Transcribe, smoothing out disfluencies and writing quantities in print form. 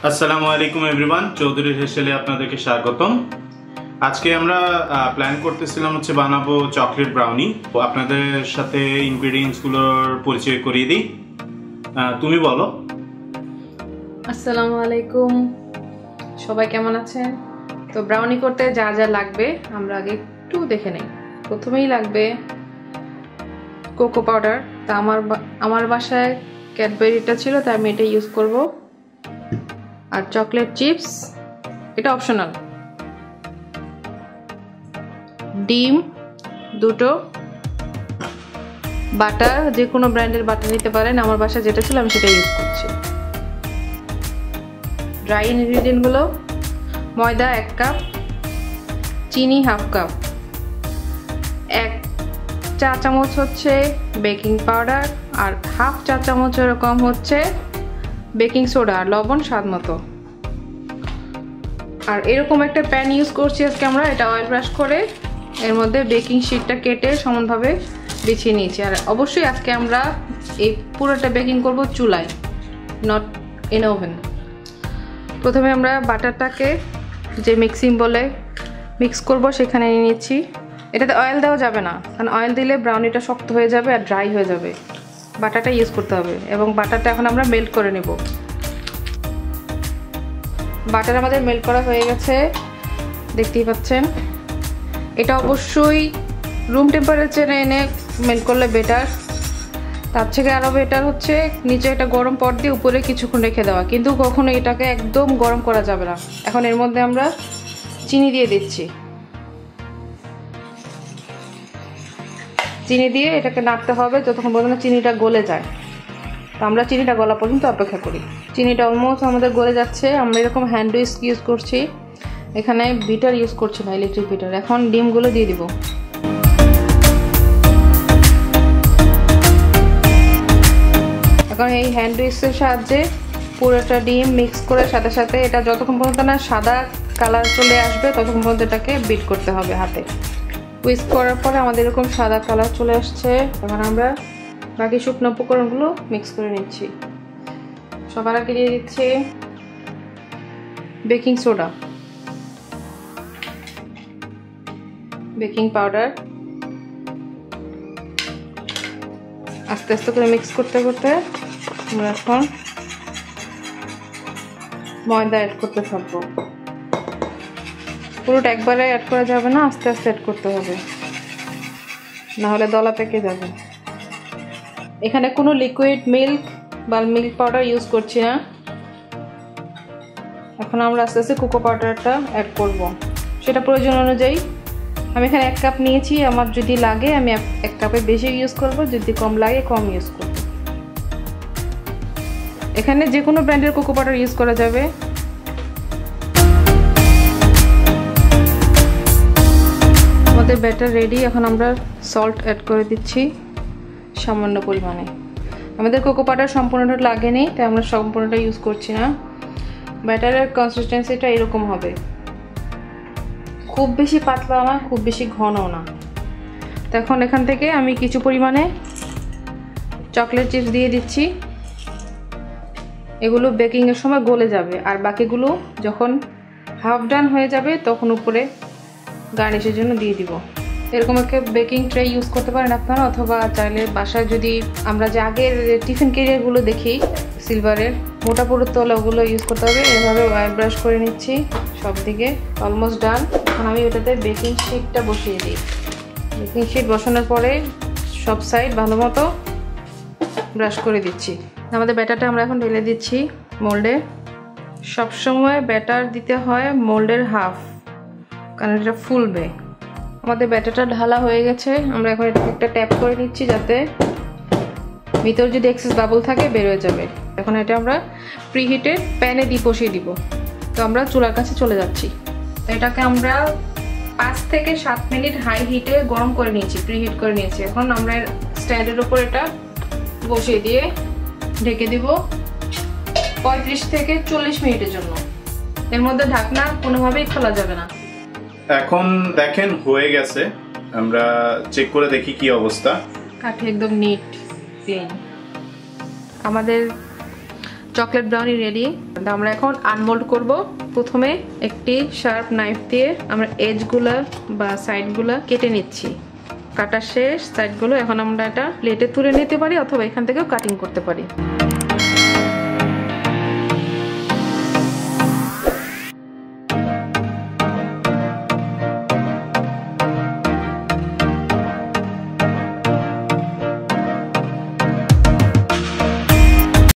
আসসালামু আলাইকুম এভরিওয়ান, চৌধুরীর হেসেলে আপনাদেরকে স্বাগতম। আজকে আমরা প্ল্যান করতেছিলাম বানাবো চকলেট ব্রাউনি। তো আপনাদের সাথে ইনগ্রেডিয়েন্টসগুলোর পরিচয় করিয়ে দিই। তুমি বলো। আসসালামু আলাইকুম, সবাই কেমন আছেন? তো ব্রাউনি করতে যা যা লাগবে আমরা আগে একটু দেখে নেই। প্রথমেই লাগবে কোকো পাউডার। তা আমার বাসায় ক্যাডবেরিটা ছিল, তাই আমি এটা ইউজ করব। আর চকলেট চিপস, এটা অপশনাল। ডিম দুটো, বাটার, যে কোনো ব্র্যান্ডের বাটার নিতে পারেন। আমার বাসায় যেটা ছিল আমি সেটা ইউজ করছি। ড্রাই ইনগ্রিডিয়েন্টগুলো: ময়দা 1 কাপ, চিনি 1/2 কাপ, 1 চা চামচ বেকিং পাউডার, আর 1/2 চা চামচ এরকম বেকিং সোডা, আর লবণ স্বাদ মতো। আর এরকম একটা প্যান ইউজ করছি আজকে আমরা। এটা অয়েল ব্রাশ করে এর মধ্যে বেকিং শিটটা কেটে সমানভাবে বিছিয়ে নিয়েছি। আর অবশ্যই আজকে আমরা এই পুরোটা বেকিং করব চুলায়, নট ইন ওভেন। প্রথমে আমরা বাটারটাকে যে মিক্সিং বলে মিক্স করব সেখানে নিয়ে নিচ্ছি। এটাতে অয়েল দেওয়া যাবে না, কারণ অয়েল দিলে ব্রাউনিটা শক্ত হয়ে যাবে আর ড্রাই হয়ে যাবে। বাটারটা ইউজ করতে হবে, এবং বাটারটা এখন আমরা মেল্ট করে নেব। বাটার আমাদের মেল্ট করা হয়ে গেছে, দেখতেই পাচ্ছেন। এটা অবশ্যই রুম টেম্পারেচারে এনে মেল্ট করলে বেটার। তার থেকে আরও বেটার নিচে একটা গরম পট দিয়ে উপরে কিছুক্ষণ রেখে দেওয়া, কিন্তু কখনো এটাকে একদম গরম করা যাবে না। এখন এর মধ্যে আমরা চিনি দিয়ে দিচ্ছি। চিনি দিয়ে এটাকে নাড়তে হবে যতক্ষণ পর্যন্ত চিনিটা গলে যায়। তো আমরা চিনিটা গলা পর্যন্ত অপেক্ষা করি। চিনিটা অলমোস্ট আমাদের গলে যাচ্ছে। আমরা এরকম হ্যান্ড উইস্ক ইউজ করছি, এখানে বিটার ইউজ করছি না, ইলেকট্রিক বিটার। এখন ডিমগুলো দিয়ে দিব। এখন এই হ্যান্ড উইস্কের সাহায্যে পুরোটা ডিম মিক্স করে সাথে সাথে এটা যতক্ষণ পর্যন্ত না সাদা কালার চলে আসবে ততক্ষণ পর্যন্ত এটাকে বিট করতে হবে হাতে। উইস্ক করার পরে আমাদের এরকম সাদা কালার চলে আসছে। এখন আমরা বাকি শুকনো উপকরণগুলো মিক্স করে নিচ্ছি। সবার আগে দিয়ে দিচ্ছি বেকিং সোডা, বেকিং পাউডার। আস্তে আস্তে করে মিক্স করতে করতে আমরা এখন ময়দা অ্যাড করতে থাকবো। পুরোটা একবারে অ্যাড করা যাবে না, আস্তে আস্তে অ্যাড করতে হবে, নাহলে দলা পেকে যাবে। এখানে কোনো লিকুইড মিল্ক বা মিল্ক পাউডার ইউজ করছি না। এখন আমরা আস্তে আস্তে কোকো পাউডারটা অ্যাড করব, সেটা প্রয়োজন অনুযায়ী। আমি এখানে 1 কাপ নিয়েছি, আমার যদি লাগে আমি 1 কাপের বেশি ইউজ করব, যদি কম লাগে কম ইউজ করব। এখানে যে কোনো ব্র্যান্ডের কোকো পাউডার ইউজ করা যাবে। আমাদের ব্যাটার রেডি। এখন আমরা সল্ট অ্যাড করে দিচ্ছি সামান্য পরিমাণে। আমাদের কোকো পাউডার সম্পূর্ণটা লাগেনি, তাই আমরা সম্পূর্ণটা ইউজ করছি না। ব্যাটারের কনসিস্টেন্সিটা এরকম হবে, খুব বেশি পাতলা না, খুব বেশি ঘনও না। তো এখন এখান থেকে আমি কিছু পরিমাণে চকলেট চিপস দিয়ে দিচ্ছি। এগুলো বেকিংয়ের সময় গলে যাবে, আর বাকিগুলো যখন হাফ ডান হয়ে যাবে তখন উপরে গার্নিশের জন্য দিয়ে দিব। এরকম একটা বেকিং ট্রে ইউজ করতে পারেন আপনারা, অথবা চাইলে বাসায় যদি আমরা যে আগের টিফিন ক্যারিয়ারগুলো দেখি সিলভারের মোটা পুরুত্ব হলে ওগুলো ইউজ করতে হবে। এভাবে অয়েল ব্রাশ করে নিচ্ছি সব দিকে, অলমোস্ট ডান। এখন আমি ওটাতে বেকিং শিটটা বসিয়ে দিই। বেকিং শিট বসানোর পরে সব সাইড ভালো মতো ব্রাশ করে দিচ্ছি। আমাদের ব্যাটারটা আমরা এখন ঢেলে দিচ্ছি মোল্ডে। সবসময় ব্যাটার দিতে হয় মোল্ডের হাফ, কারণ এটা ফুলবে। আমাদের ব্যাটারটা ঢালা হয়ে গেছে। আমরা এখন এটা একটা ট্যাপ করে নিচ্ছি, যাতে ভিতর যদি এক্সেস বাবল থাকে বের হয়ে যাবে। এখন এটা আমরা প্রিহিটেড প্যানে দিয়ে বসিয়ে দিব। তো আমরা চুলার কাছে চলে যাচ্ছি। তো এটাকে আমরা 5 থেকে 7 মিনিট হাই হিটে গরম করে নিয়েছি, প্রিহিট করে নিয়েছি। এখন আমরা স্ট্যান্ডের উপর এটা বসিয়ে দিয়ে ঢেকে দিব 35 থেকে 40 মিনিটের জন্য। এর মধ্যে ঢাকনা কোনোভাবেই খোলা যাবে না। এখন দেখেন হয়ে গেছে, আমরা চেক করে দেখি কি অবস্থা। কাঠি একদম নিট ক্লিন। আমাদের চকলেট ব্রাউনি রেডি। আমরা এখন আনমোল্ড করব। প্রথমে একটি শার্প নাইফ দিয়ে আমরা এজগুলা বা সাইডগুলা কেটে নিচ্ছি। কাটা শেষ সাইডগুলো। এখন আমরা এটা প্লেটে তুলে নিতে পারি অথবা এখান থেকেও কাটিং করতে পারি।